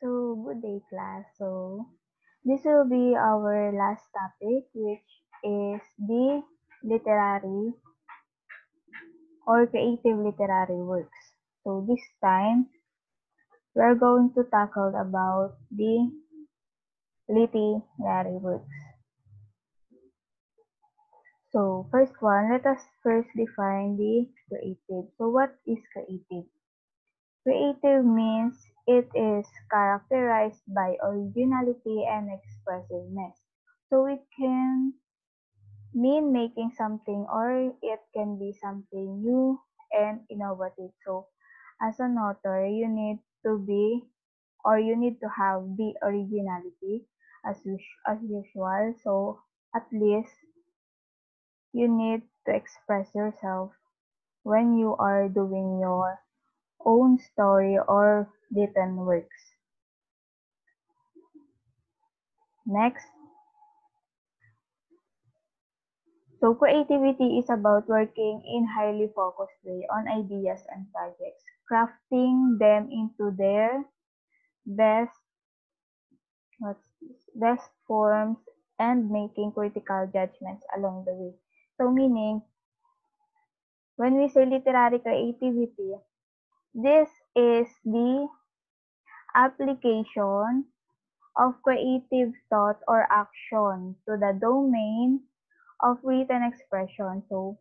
So, good day class. So, this will be our last topic, which is the literary or creative literary works. So, this time, we're going to tackle about the literary works. So, first one, let us first define the creative. So, what is creative? Creative means it is characterized by originality and expressiveness. So it can mean making something or it can be something new and innovative. So as an author, you need to be or you need to have the originality as usual. So at least you need to express yourself when you are doing your own story or written works. Next, so creativity is about working in highly focused way on ideas and projects, crafting them into their best best forms and making critical judgments along the way. So meaning, when we say literary creativity, this is the application of creative thought or action to the domain of written expression. So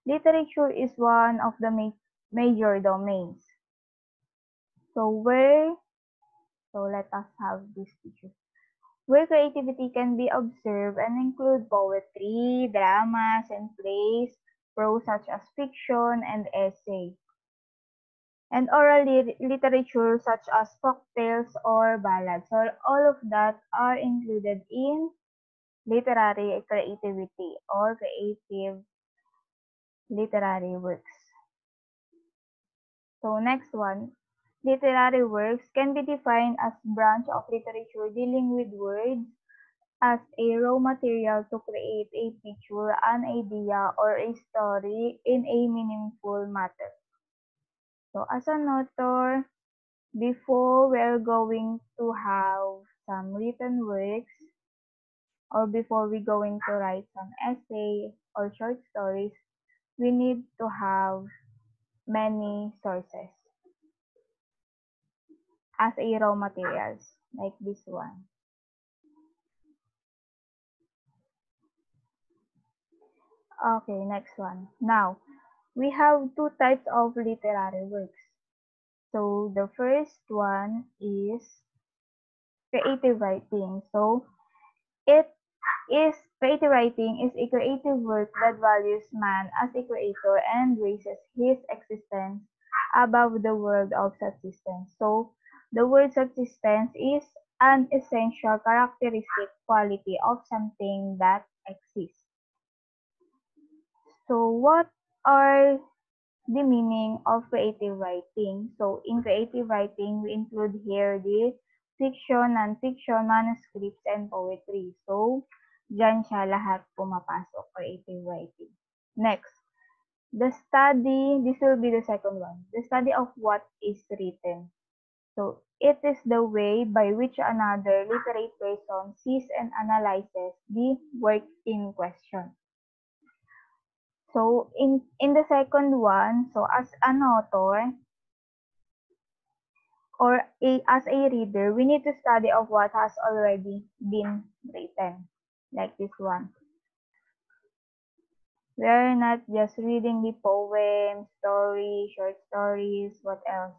literature is one of the major domains. So let us have this picture. Where creativity can be observed and include poetry, dramas, and plays, prose such as fiction and essay, and oral literature such as folktales or ballads. So all of that are included in literary creativity or creative literary works. So next one, literary works can be defined as branch of literature dealing with words as a raw material to create a picture, an idea, or a story in a meaningful matter. So as an author, before we're going to have some written works, or before we're going to write some essay or short stories, we need to have many sources as a raw materials, like this one. Okay, next one. Now, we have two types of literary works. So, the first one is creative writing. So, it is creative writing is a creative work that values man as a creator and raises his existence above the world of subsistence. So, the word subsistence is an essential characteristic quality of something that exists. So, what are the meaning of creative writing? So, in creative writing, we include here the fiction, non-fiction, manuscripts, and poetry. So, dyan siya lahat pumapasok, creative writing. Next, the study, this will be the second one, the study of what is written. So, it is the way by which another literate person sees and analyzes the work in question. So in the second one, so as an author or as a reader, we need to study of what has already been written, like this one. We are not just reading the poems, stories, short stories, what else?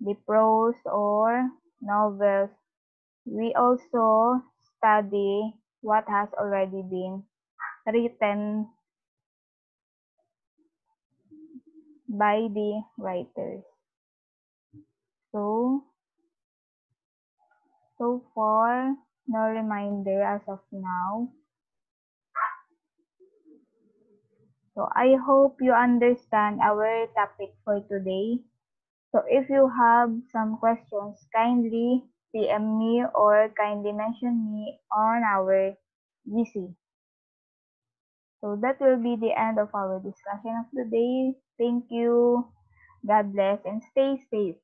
The prose or novels. We also study what has already been written by the writers. So far, no reminder as of now. So I hope you understand our topic for today. So if you have some questions, kindly PM me or kindly mention me on our GC. So that will be the end of our discussion of today. Thank you. God bless and stay safe.